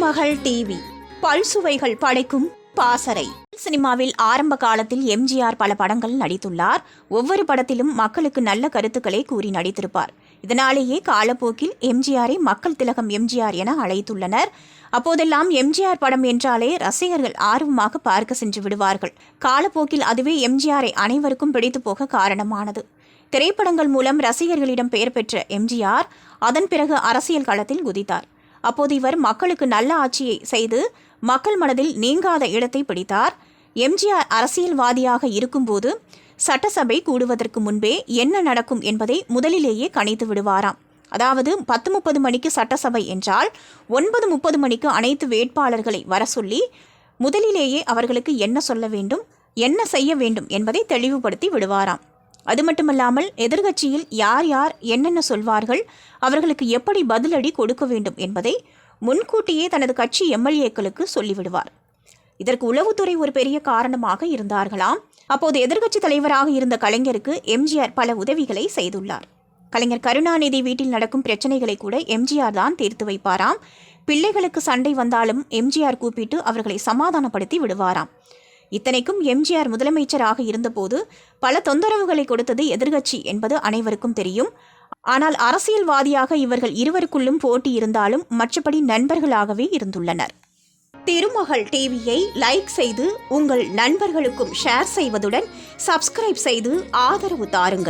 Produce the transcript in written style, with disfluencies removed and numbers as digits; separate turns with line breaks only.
திருமகள் TV பல்சுவைகள் படைக்கும் பாசறை. சினிமாவில் ஆரம்ப காலத்தில் எம்ஜிஆர் பல படங்கள் நடித்துள்ளார். ஒவ்வொரு படத்திலும் மக்களுக்கு நல்ல கருத்துக்களை கூறி நடித்திருப்பார். இதனாலேயே காலப்போக்கில் எம்ஜிஆரை மக்கள் திலகம் எம்ஜிஆர் என அழைத்துள்ளனர். அப்போதெல்லாம் எம்ஜிஆர் படம் என்றாலே ரசிகர்கள் ஆர்வமாக பார்க்க சென்று விடுவார்கள். காலப்போக்கில் அதுவே எம்ஜிஆரை அனைவருக்கும் பிடித்து போக காரணமானது. திரைப்படங்கள் மூலம் ரசிகர்களிடம் பெயர் பெற்ற எம்ஜிஆர் அதன் பிறகு அரசியல் களத்தில் குதித்தார். அப்போது இவர் மக்களுக்கு நல்ல ஆட்சியை செய்து மக்கள் மனதில் நீங்காத இடத்தை பிடித்தார். எம்ஜிஆர் அரசியல்வாதியாக இருக்கும்போது சட்டசபை கூடுவதற்கு முன்பே என்ன நடக்கும் என்பதை முதலிலேயே கணித்து விடுவாராம். அதாவது 10:30 மணிக்கு சட்டசபை என்றால் 9:30 மணிக்கு அனைத்து வேட்பாளர்களை வர சொல்லி முதலிலேயே அவர்களுக்கு என்ன சொல்ல வேண்டும், என்ன செய்ய வேண்டும் என்பதை தெளிவுபடுத்தி விடுவாராம். அது மட்டுமல்லாமல் எதிர்க்கட்சியில் யார் யார் என்னென்ன சொல்வார்கள், அவர்களுக்கு எப்படி பதிலடி கொடுக்க வேண்டும் என்பதை முன்கூட்டியே தனது கட்சி எம்எல்ஏக்களுக்கு சொல்லிவிடுவார். இதற்கு உளவுத்துறை ஒரு பெரிய காரணமாக இருந்தார்களாம். அப்போது எதிர்க்கட்சி தலைவராக இருந்த கலைஞருக்கு எம்ஜிஆர் பல உதவிகளை செய்துள்ளார். கலைஞர் கருணாநிதி வீட்டில் நடக்கும் பிரச்சனைகளை கூட எம்ஜிஆர் தான் தீர்த்து வைப்பாராம். பிள்ளைகளுக்கு சண்டை வந்தாலும் எம்ஜிஆர் கூப்பிட்டு அவர்களை சமாதானப்படுத்தி விடுவாராம். இத்தனைக்கும் எம்ஜிஆர் முதலமைச்சராக இருந்தபோது பல தொந்தரவுகளை கொடுத்தது எதிர்க்கட்சி என்பது அனைவருக்கும் தெரியும். ஆனால் அரசியல்வாதியாக இவர்கள் இருவருக்குள்ளும் போட்டி இருந்தாலும் மற்றபடி நண்பர்களாகவே இருந்துள்ளனர். திருமகள் டிவியை லைக் செய்து உங்கள் நண்பர்களுக்கும் ஷேர் செய்வதுடன் சப்ஸ்கிரைப் செய்து ஆதரவு தாருங்கள்.